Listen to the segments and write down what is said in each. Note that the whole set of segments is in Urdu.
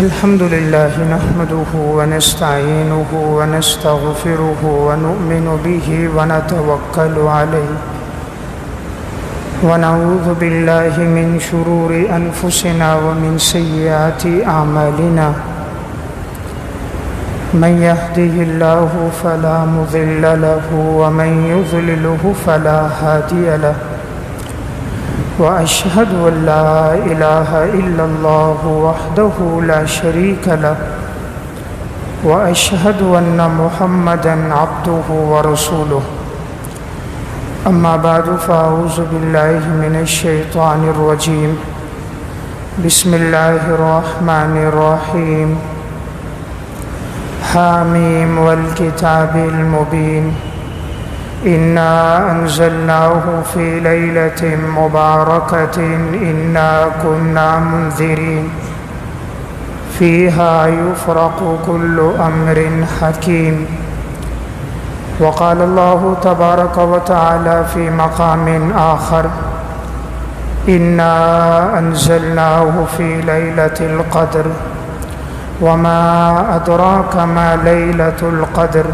الحمد لله نحمده ونستعينه ونستغفره ونؤمن به ونتوكل عليه ونعوذ بالله من شرور أنفسنا ومن سيئات أعمالنا من يهده الله فلا مضل له ومن يضلله فلا هادي له وأشهد أن لا إله إلا الله وحده لا شريك له وأشهد أن محمدًا عبده ورسوله أما بعد فأعوذ بالله من الشيطان الرجيم بسم الله الرحمن الرحيم حاميم والكتاب المبين إنا أنزلناه في ليلة مباركة إنا كنا منذرين فيها يفرق كل أمر حكيم وقال الله تبارك وتعالى في مقام آخر إنا أنزلناه في ليلة القدر وما أدراك ما ليلة القدر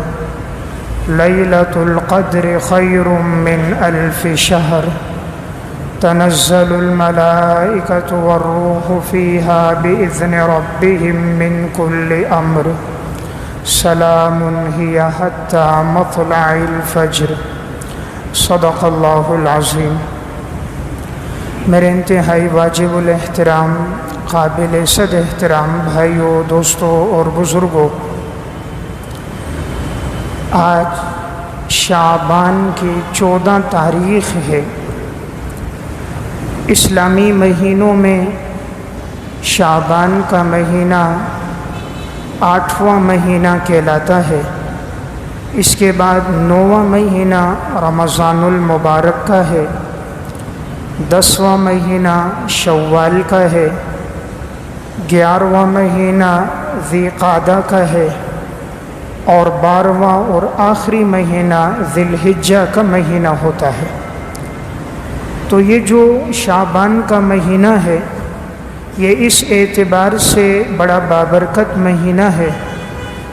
ليلة القدر خير من 1000 شهر تنزل الملائكة والروح فيها بإذن ربهم من كل أمر سلام هي حتى مطلع الفجر صدق اللہ العظیم۔ میرے انتہائی واجب الاحترام قابل صد احترام بھائیوں، دوستوں اور بزرگوں، آج شعبان کی 14 تاریخ ہے۔ اسلامی مہینوں میں شعبان کا مہینہ 8واں مہینہ کہلاتا ہے۔ اس کے بعد 9واں مہینہ رمضان المبارک کا ہے، 10واں مہینہ شوال کا ہے، 11واں مہینہ ذی قعدہ کا ہے، اور 12واں اور آخری مہینہ ذی الحجہ کا مہینہ ہوتا ہے۔ تو یہ جو شعبان کا مہینہ ہے، یہ اس اعتبار سے بڑا بابرکت مہینہ ہے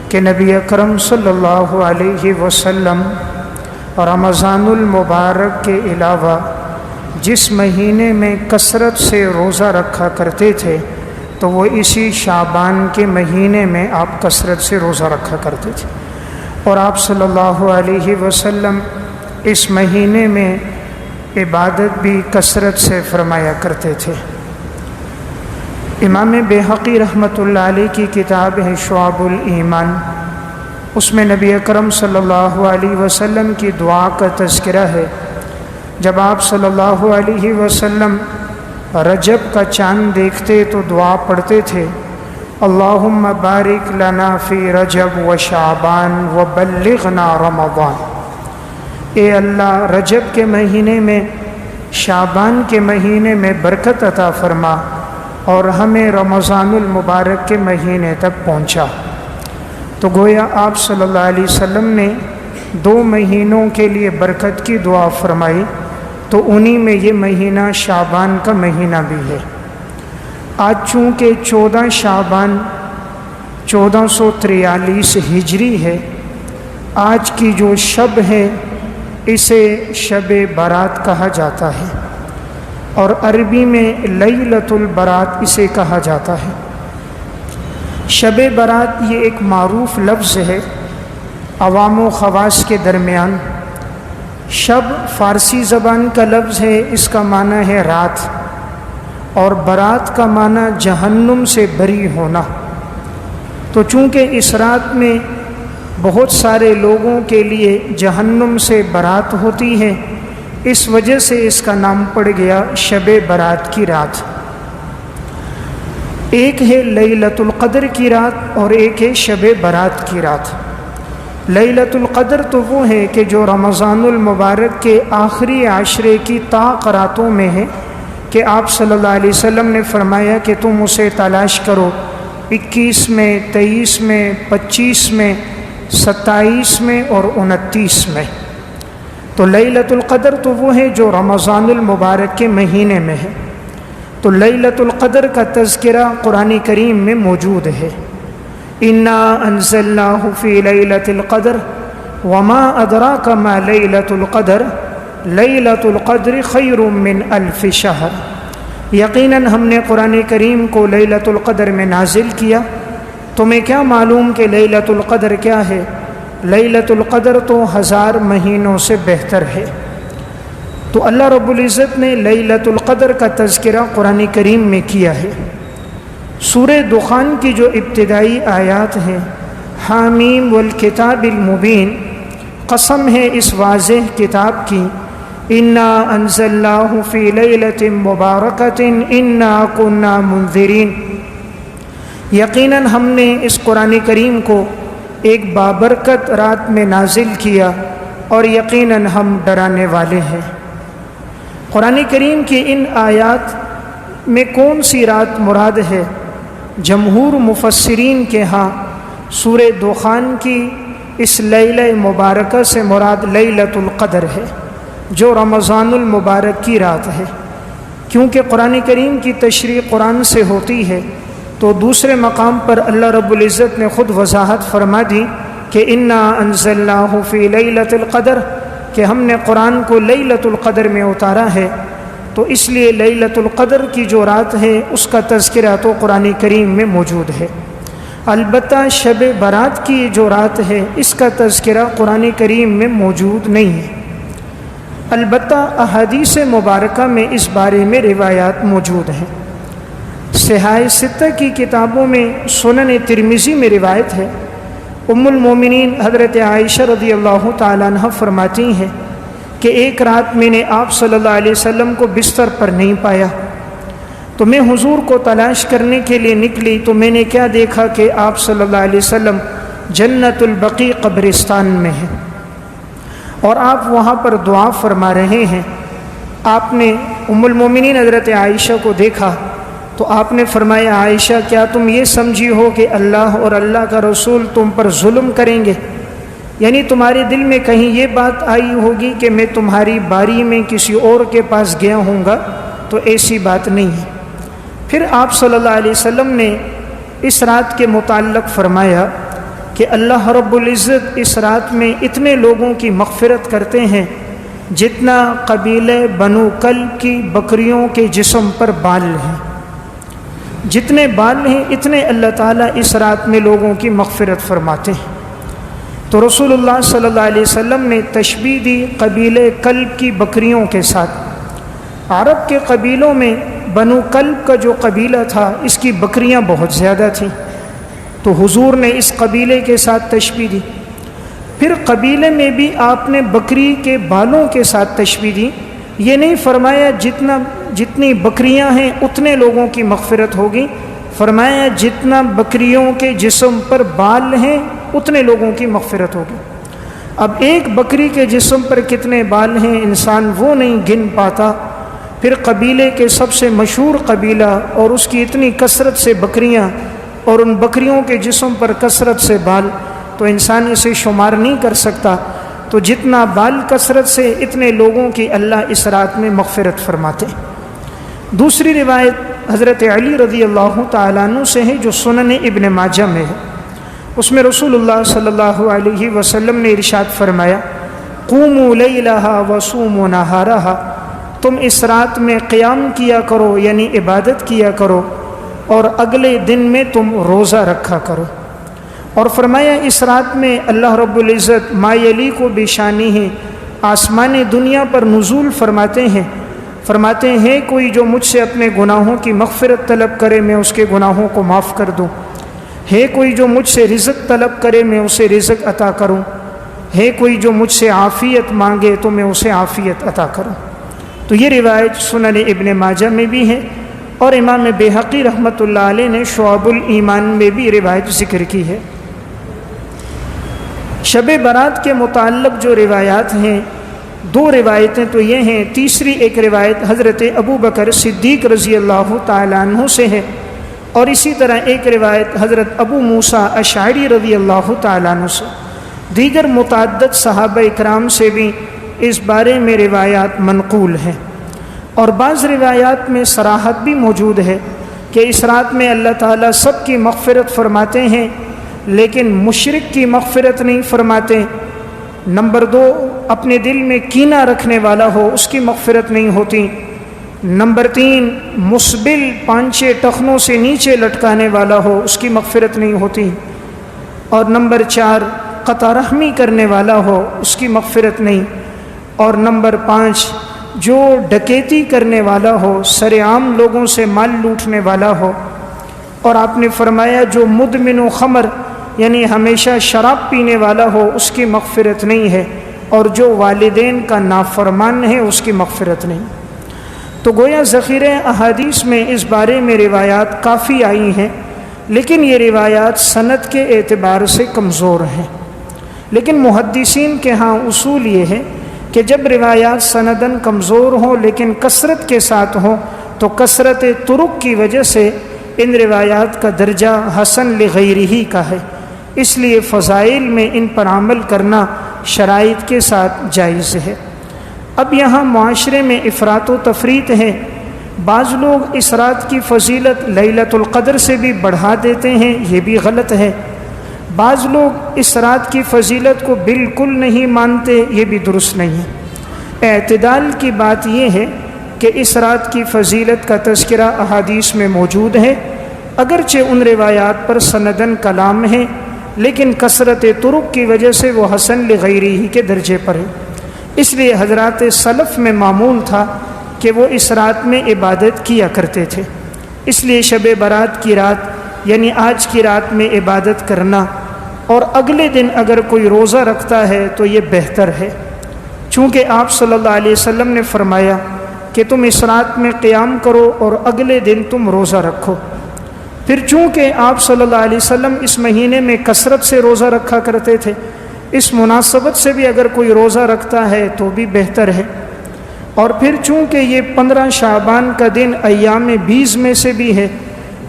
کہ نبی اکرم صلی اللہ علیہ وسلم رمضان المبارک کے علاوہ جس مہینے میں کثرت سے روزہ رکھا کرتے تھے تو وہ اسی شعبان کے مہینے میں آپ کثرت سے روزہ رکھا کرتے تھے، اور آپ صلی اللہ علیہ وسلم اس مہینے میں عبادت بھی کثرت سے فرمایا کرتے تھے۔ امام بیہقی رحمۃ اللہ علیہ کی کتاب ہے شعب الایمان، اس میں نبی اکرم صلی اللہ علیہ وسلم کی دعا کا تذکرہ ہے۔ جب آپ صلی اللہ علیہ وسلم رجب کا چاند دیکھتے تو دعا پڑھتے تھے، اللہم بارک لنا فی رجب و شعبان و بلغنا رمضان۔ اے اللہ، رجب کے مہینے میں، شعبان کے مہینے میں برکت عطا فرما اور ہمیں رمضان المبارک کے مہینے تک پہنچا۔ تو گویا آپ صلی اللہ علیہ وسلم نے 2 مہینوں کے لیے برکت کی دعا فرمائی، تو انہی میں یہ مہینہ شعبان کا مہینہ بھی ہے۔ آج چونکہ 14 شعبان 1443 ہجری ہے، آج کی جو شب ہے اسے شب برات کہا جاتا ہے، اور عربی میں لیلۃ البرات اسے کہا جاتا ہے۔ شب برات یہ ایک معروف لفظ ہے عوام و خواص کے درمیان۔ شب فارسی زبان کا لفظ ہے، اس کا معنی ہے رات، اور برات کا معنی جہنم سے بری ہونا۔ تو چونکہ اس رات میں بہت سارے لوگوں کے لیے جہنم سے برات ہوتی ہے، اس وجہ سے اس کا نام پڑ گیا شب برات کی رات۔ ایک ہے لیلۃ القدر کی رات اور ایک ہے شب برات کی رات۔ لیلۃ القدر تو وہ ہے کہ جو رمضان المبارک کے آخری عشرے کی طاق راتوں میں ہے، کہ آپ صلی اللہ علیہ وسلم نے فرمایا کہ تم اسے تلاش کرو 21 میں، 23 میں، 25 میں، 27 میں اور 29 میں۔ تو لیلۃ القدر تو وہ ہے جو رمضان المبارک کے مہینے میں ہے۔ تو لیلۃ القدر کا تذکرہ قرآن کریم میں موجود ہے۔ انا انزلناہ فی لیلۃ القدر وما ادراک ما لیلۃ القدر لیلۃ القدر خیر من الف شہر، یقیناً ہم نے قرآن کریم کو لیلۃ القدر میں نازل کیا، تمہیں کیا معلوم کہ لیلۃ القدر کیا ہے؟ لیلۃ القدر تو 1000 مہینوں سے بہتر ہے۔ تو اللہ رب العزت نے لیلۃ القدر کا تذکرہ قرآن کریم میں کیا ہے۔ سورہ دخان کی جو ابتدائی آیات ہیں، حامیم والکتاب المبین، قسم ہے اس واضح کتاب کی، انا انزلناہ فی لیلۃ مبارکۃ انا کنا منذرین، یقیناً ہم نے اس قرآن کریم کو ایک بابرکت رات میں نازل کیا اور یقیناً ہم ڈرانے والے ہیں۔ قرآن کریم کی ان آیات میں کون سی رات مراد ہے؟ جمہور مفسرین کے ہاں سورہ دخان کی اس لیلہ مبارکہ سے مراد لیلۃ القدر ہے، جو رمضان المبارک کی رات ہے۔ کیونکہ قرآن کریم کی تشریح قرآن سے ہوتی ہے، تو دوسرے مقام پر اللہ رب العزت نے خود وضاحت فرما دی کہ انا انزلناہ فی لیلۃ القدر، کہ ہم نے قرآن کو لیلۃ القدر میں اتارا ہے، تو اس لیے لیلۃ القدر کی جو رات ہے اس کا تذکرہ تو قرآن کریم میں موجود ہے۔ البتہ شب برات کی جو رات ہے اس کا تذکرہ قرآن کریم میں موجود نہیں ہے، البتہ احادیث مبارکہ میں اس بارے میں روایات موجود ہیں۔ صحاح ستہ کی کتابوں میں سنن ترمذی میں روایت ہے، ام المومنین حضرت عائشہ رضی اللہ تعالیٰ عنہ فرماتی ہیں کہ ایک رات میں نے آپ صلی اللہ علیہ وسلم کو بستر پر نہیں پایا، تو میں حضور کو تلاش کرنے کے لیے نکلی، تو میں نے کیا دیکھا کہ آپ صلی اللہ علیہ وسلم جنت البقیع قبرستان میں ہیں اور آپ وہاں پر دعا فرما رہے ہیں۔ آپ نے ام المومنین حضرت عائشہ کو دیکھا تو آپ نے فرمایا، عائشہ کیا تم یہ سمجھی ہو کہ اللہ اور اللہ کا رسول تم پر ظلم کریں گے؟ یعنی تمہارے دل میں کہیں یہ بات آئی ہوگی کہ میں تمہاری باری میں کسی اور کے پاس گیا ہوں گا، تو ایسی بات نہیں ہے۔ پھر آپ صلی اللہ علیہ وسلم نے اس رات کے متعلق فرمایا کہ اللہ رب العزت اس رات میں اتنے لوگوں کی مغفرت کرتے ہیں جتنا قبیلہ بنو کلب کی بکریوں کے جسم پر بال ہیں، جتنے بال ہیں اتنے اللہ تعالیٰ اس رات میں لوگوں کی مغفرت فرماتے ہیں۔ تو رسول اللہ صلی اللہ علیہ وسلم نے تشبیہ دی قبیلہ کلب کی بکریوں کے ساتھ۔ عرب کے قبیلوں میں بنو کلب کا جو قبیلہ تھا اس کی بکریاں بہت زیادہ تھیں، تو حضور نے اس قبیلے کے ساتھ تشبیہ دی۔ پھر قبیلے میں بھی آپ نے بکری کے بالوں کے ساتھ تشبیہ دی، یہ نہیں فرمایا جتنی بکریاں ہیں اتنے لوگوں کی مغفرت ہوگی، فرمایا جتنا بکریوں کے جسم پر بال ہیں اتنے لوگوں کی مغفرت ہوگی۔ اب ایک بکری کے جسم پر کتنے بال ہیں انسان وہ نہیں گن پاتا، پھر قبیلے کے سب سے مشہور قبیلہ اور اس کی اتنی کثرت سے بکریاں اور ان بکریوں کے جسم پر کثرت سے بال، تو انسان اسے شمار نہیں کر سکتا۔ تو جتنا بال کثرت سے اتنے لوگوں کی اللہ اس رات میں مغفرت فرماتے۔ دوسری روایت حضرت علی رضی اللہ تعالیٰ عنہ سے ہے جو سنن ابن ماجہ میں ہے، اس میں رسول اللہ صلی اللہ علیہ وسلم نے ارشاد فرمایا، قوموا لیلہا وصوموا نہارہا، تم اس رات میں قیام کیا کرو یعنی عبادت کیا کرو اور اگلے دن میں تم روزہ رکھا کرو۔ اور فرمایا اس رات میں اللہ رب العزت ما یلیق بشانہ آسمان دنیا پر نزول فرماتے ہیں کوئی جو مجھ سے اپنے گناہوں کی مغفرت طلب کرے میں اس کے گناہوں کو معاف کر دوں، ہے کوئی جو مجھ سے رزق طلب کرے میں اسے رزق عطا کروں، ہے کوئی جو مجھ سے عافیت مانگے تو میں اسے عافیت عطا کروں۔ تو یہ روایت سنن ابن ماجہ میں بھی ہے اور امام بیہقی رحمۃ اللہ علیہ نے شعب الایمان میں بھی روایت ذکر کی ہے۔ شب برات کے متعلق جو روایات ہیں، دو روایتیں تو یہ ہیں، تیسری ایک روایت حضرت ابو بکر صدیق رضی اللہ تعالیٰ عنہ سے ہے، اور اسی طرح ایک روایت حضرت ابو موسیٰ اشعری رضی اللہ تعالیٰ عنہ سے، دیگر متعدد صحابہ اکرام سے بھی اس بارے میں روایات منقول ہیں۔ اور بعض روایات میں صراحت بھی موجود ہے کہ اس رات میں اللہ تعالیٰ سب کی مغفرت فرماتے ہیں لیکن مشرک کی مغفرت نہیں فرماتے۔ نمبر 2، اپنے دل میں کینہ رکھنے والا ہو اس کی مغفرت نہیں ہوتی۔ نمبر 3، مسبل پانچے ٹخنوں سے نیچے لٹکانے والا ہو اس کی مغفرت نہیں ہوتی۔ اور نمبر 4، قطع رحمی کرنے والا ہو اس کی مغفرت نہیں۔ اور نمبر 5، جو ڈکیتی کرنے والا ہو، سر عام لوگوں سے مال لوٹنے والا ہو۔ اور آپ نے فرمایا جو مدمن و خمر یعنی ہمیشہ شراب پینے والا ہو اس کی مغفرت نہیں ہے، اور جو والدین کا نافرمان ہے اس کی مغفرت نہیں۔ تو گویا ذخیرہ احادیث میں اس بارے میں روایات کافی آئی ہیں، لیکن یہ روایات سند کے اعتبار سے کمزور ہیں۔ لیکن محدثین کے ہاں اصول یہ ہے کہ جب روایات سنداً کمزور ہوں لیکن کثرت کے ساتھ ہوں تو کثرت طرق کی وجہ سے ان روایات کا درجہ حسن لغیرہ کا ہے، اس لیے فضائل میں ان پر عمل کرنا شرائط کے ساتھ جائز ہے۔ اب یہاں معاشرے میں افراط و تفریط ہے، بعض لوگ اس رات کی فضیلت لیلۃ القدر سے بھی بڑھا دیتے ہیں، یہ بھی غلط ہے۔ بعض لوگ اس رات کی فضیلت کو بالکل نہیں مانتے، یہ بھی درست نہیں ہے۔ اعتدال کی بات یہ ہے کہ اس رات کی فضیلت کا تذکرہ احادیث میں موجود ہے، اگرچہ ان روایات پر سنداً کلام ہے لیکن کثرت طرق کی وجہ سے وہ حسن لغیرہ کے درجے پر ہے۔ اس لیے حضرات سلف میں معمول تھا کہ وہ اس رات میں عبادت کیا کرتے تھے، اس لیے شب برات کی رات یعنی آج کی رات میں عبادت کرنا اور اگلے دن اگر کوئی روزہ رکھتا ہے تو یہ بہتر ہے، چونکہ آپ صلی اللہ علیہ وسلم نے فرمایا کہ تم اس رات میں قیام کرو اور اگلے دن تم روزہ رکھو۔ پھر چونکہ آپ صلی اللہ علیہ وسلم اس مہینے میں کثرت سے روزہ رکھا کرتے تھے، اس مناسبت سے بھی اگر کوئی روزہ رکھتا ہے تو بھی بہتر ہے۔ اور پھر چونکہ یہ 15 شعبان کا دن ایام 20 میں سے بھی ہے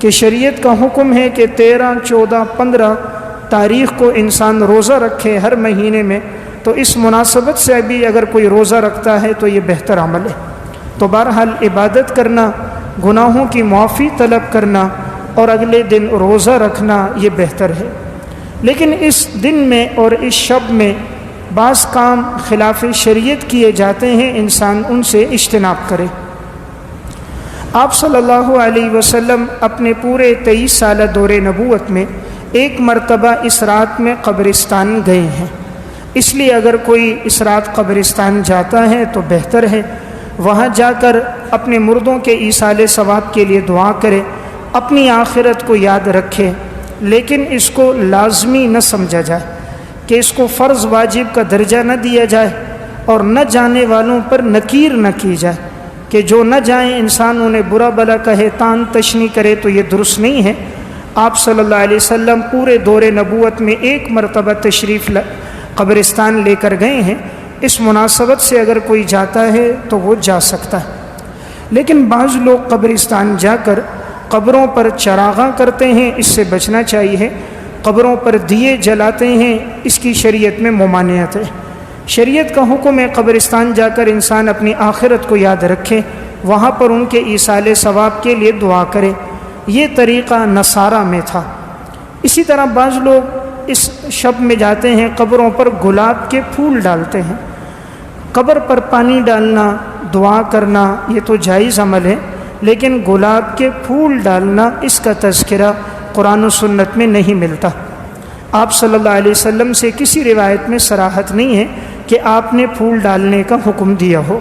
کہ شریعت کا حکم ہے کہ 13، 14، 15 تاریخ کو انسان روزہ رکھے ہر مہینے میں، تو اس مناسبت سے بھی اگر کوئی روزہ رکھتا ہے تو یہ بہتر عمل ہے۔ تو بہرحال عبادت کرنا، گناہوں کی معافی طلب کرنا اور اگلے دن روزہ رکھنا یہ بہتر ہے۔ لیکن اس دن میں اور اس شب میں بعض کام خلاف شریعت کیے جاتے ہیں، انسان ان سے اجتناب کرے۔ آپ صلی اللہ علیہ وسلم اپنے پورے 23 سالہ دور نبوت میں ایک مرتبہ اس رات میں قبرستان گئے ہیں، اس لیے اگر کوئی اس رات قبرستان جاتا ہے تو بہتر ہے، وہاں جا کر اپنے مردوں کے ایصال ثواب کے لیے دعا کرے، اپنی آخرت کو یاد رکھے، لیکن اس کو لازمی نہ سمجھا جائے کہ اس کو فرض واجب کا درجہ نہ دیا جائے، اور نہ جانے والوں پر نکیر نہ کی جائے کہ جو نہ جائیں انسان انہیں برا بلا کہے، تان تشنی کرے، تو یہ درست نہیں ہے۔ آپ صلی اللہ علیہ وسلم پورے دور نبوت میں ایک مرتبہ تشریف قبرستان لے کر گئے ہیں، اس مناسبت سے اگر کوئی جاتا ہے تو وہ جا سکتا ہے۔ لیکن بعض لوگ قبرستان جا کر قبروں پر چراغاں کرتے ہیں، اس سے بچنا چاہیے۔ قبروں پر دیے جلاتے ہیں، اس کی شریعت میں ممانعت ہے۔ شریعت کا حکم ہے قبرستان جا کر انسان اپنی آخرت کو یاد رکھے، وہاں پر ان کے ایصال ثواب کے لیے دعا کرے۔ یہ طریقہ نصارہ میں تھا۔ اسی طرح بعض لوگ اس شب میں جاتے ہیں، قبروں پر گلاب کے پھول ڈالتے ہیں۔ قبر پر پانی ڈالنا، دعا کرنا یہ تو جائز عمل ہے، لیکن گلاب کے پھول ڈالنا اس کا تذکرہ قرآن و سنت میں نہیں ملتا۔ آپ صلی اللہ علیہ وسلم سے کسی روایت میں صراحت نہیں ہے کہ آپ نے پھول ڈالنے کا حکم دیا ہو،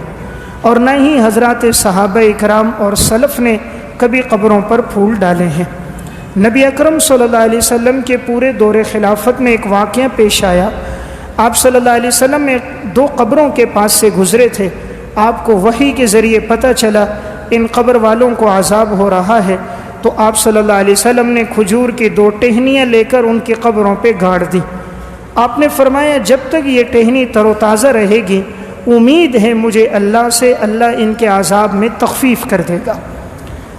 اور نہ ہی حضرات صحابہ اکرام اور سلف نے کبھی قبروں پر پھول ڈالے ہیں۔ نبی اکرم صلی اللہ علیہ وسلم کے پورے دور خلافت میں ایک واقعہ پیش آیا۔ آپ صلی اللہ علیہ وسلم میں 2 قبروں کے پاس سے گزرے تھے، آپ کو وحی کے ذریعے پتہ چلا ان قبر والوں کو عذاب ہو رہا ہے، تو آپ صلی اللہ علیہ وسلم نے کھجور کی 2 ٹہنیاں لے کر ان کی قبروں پہ گاڑ دی۔ آپ نے فرمایا جب تک یہ ٹہنی تر و تازہ رہے گی، امید ہے مجھے اللہ سے، اللہ ان کے عذاب میں تخفیف کر دے گا۔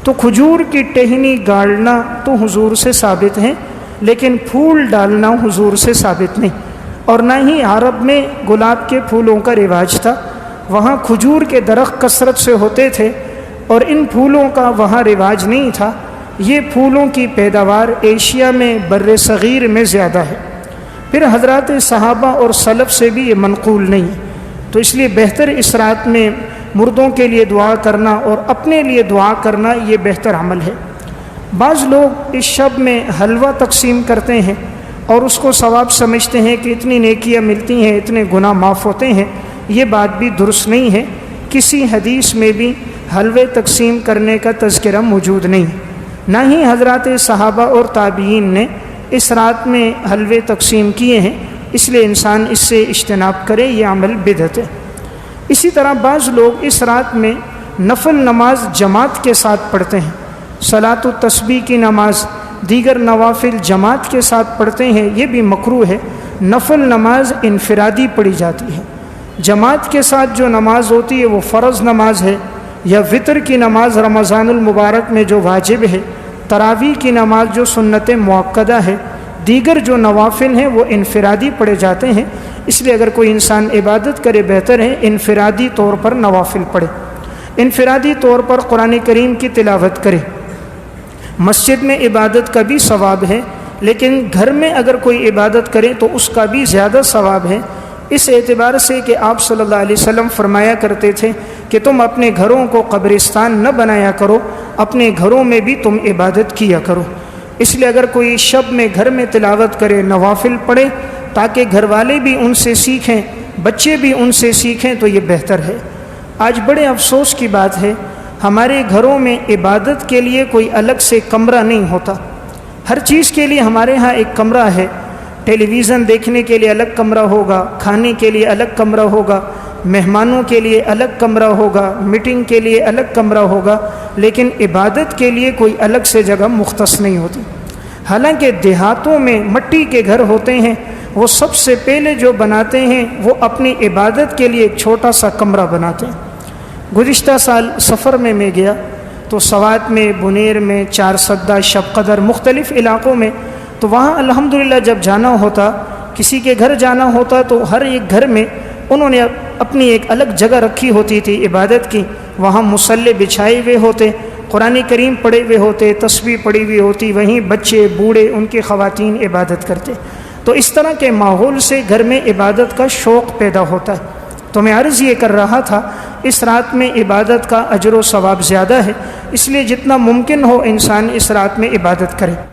تو کھجور کی ٹہنی گاڑنا تو حضور سے ثابت ہے، لیکن پھول ڈالنا حضور سے ثابت نہیں، اور نہ ہی عرب میں گلاب کے پھولوں کا رواج تھا۔ وہاں کھجور کے درخت کثرت سے ہوتے تھے اور ان پھولوں کا وہاں رواج نہیں تھا۔ یہ پھولوں کی پیداوار ایشیا میں بر صغیر میں زیادہ ہے، پھر حضرات صحابہ اور سلف سے بھی یہ منقول نہیں ہے، تو اس لیے بہتر اس رات میں مردوں کے لیے دعا کرنا اور اپنے لیے دعا کرنا یہ بہتر عمل ہے۔ بعض لوگ اس شب میں حلوہ تقسیم کرتے ہیں اور اس کو ثواب سمجھتے ہیں کہ اتنی نیکیاں ملتی ہیں، اتنے گناہ معاف ہوتے ہیں۔ یہ بات بھی درست نہیں ہے، کسی حدیث میں بھی حلوے تقسیم کرنے کا تذکرہ موجود نہیں، نہ ہی حضرات صحابہ اور تابعین نے اس رات میں حلوے تقسیم کیے ہیں، اس لیے انسان اس سے اجتناب کرے، یہ عمل بدعت ہے۔ اسی طرح بعض لوگ اس رات میں نفل نماز جماعت کے ساتھ پڑھتے ہیں، صلاۃ التسبیح کی نماز، دیگر نوافل جماعت کے ساتھ پڑھتے ہیں، یہ بھی مکروہ ہے۔ نفل نماز انفرادی پڑھی جاتی ہے، جماعت کے ساتھ جو نماز ہوتی ہے وہ فرض نماز ہے، یا وطر کی نماز رمضان المبارک میں جو واجب ہے، تراویح کی نماز جو سنت مؤکدہ ہے، دیگر جو نوافل ہیں وہ انفرادی پڑھے جاتے ہیں۔ اس لیے اگر کوئی انسان عبادت کرے بہتر ہے انفرادی طور پر نوافل پڑھے، انفرادی طور پر قرآن کریم کی تلاوت کرے۔ مسجد میں عبادت کا بھی ثواب ہے، لیکن گھر میں اگر کوئی عبادت کرے تو اس کا بھی زیادہ ثواب ہے، اس اعتبار سے کہ آپ صلی اللہ علیہ وسلم فرمایا کرتے تھے کہ تم اپنے گھروں کو قبرستان نہ بنایا کرو، اپنے گھروں میں بھی تم عبادت کیا کرو۔ اس لیے اگر کوئی شب میں گھر میں تلاوت کرے، نوافل پڑھے، تاکہ گھر والے بھی ان سے سیکھیں، بچے بھی ان سے سیکھیں، تو یہ بہتر ہے۔ آج بڑے افسوس کی بات ہے، ہمارے گھروں میں عبادت کے لیے کوئی الگ سے کمرہ نہیں ہوتا۔ ہر چیز کے لیے ہمارے ہاں ایک کمرہ ہے، ٹیلی ویژن دیکھنے کے لیے الگ کمرہ ہوگا، کھانے کے لیے الگ کمرہ ہوگا، مہمانوں کے لیے الگ کمرہ ہوگا، میٹنگ کے لیے الگ کمرہ ہوگا، لیکن عبادت کے لیے کوئی الگ سے جگہ مختص نہیں ہوتی۔ حالانکہ دیہاتوں میں مٹی کے گھر ہوتے ہیں، وہ سب سے پہلے جو بناتے ہیں وہ اپنی عبادت کے لیے ایک چھوٹا سا کمرہ بناتے ہیں۔ گزشتہ سال سفر میں گیا تو سوات میں، بنیر میں، چار سدہ، شب قدر، مختلف علاقوں میں، تو وہاں الحمدللہ جب جانا ہوتا، کسی کے گھر جانا ہوتا، تو ہر ایک گھر میں انہوں نے اپنی ایک الگ جگہ رکھی ہوتی تھی عبادت کی، وہاں مصلی بچھائے ہوئے ہوتے، قرآن کریم پڑھے ہوئے ہوتے، تسبیح پڑھی ہوئی ہوتی، وہیں بچے، بوڑھے، ان کے خواتین عبادت کرتے۔ تو اس طرح کے ماحول سے گھر میں عبادت کا شوق پیدا ہوتا ہے۔ تو میں عرض یہ کر رہا تھا، اس رات میں عبادت کا اجر و ثواب زیادہ ہے، اس لیے جتنا ممکن ہو انسان اس رات میں عبادت کرے۔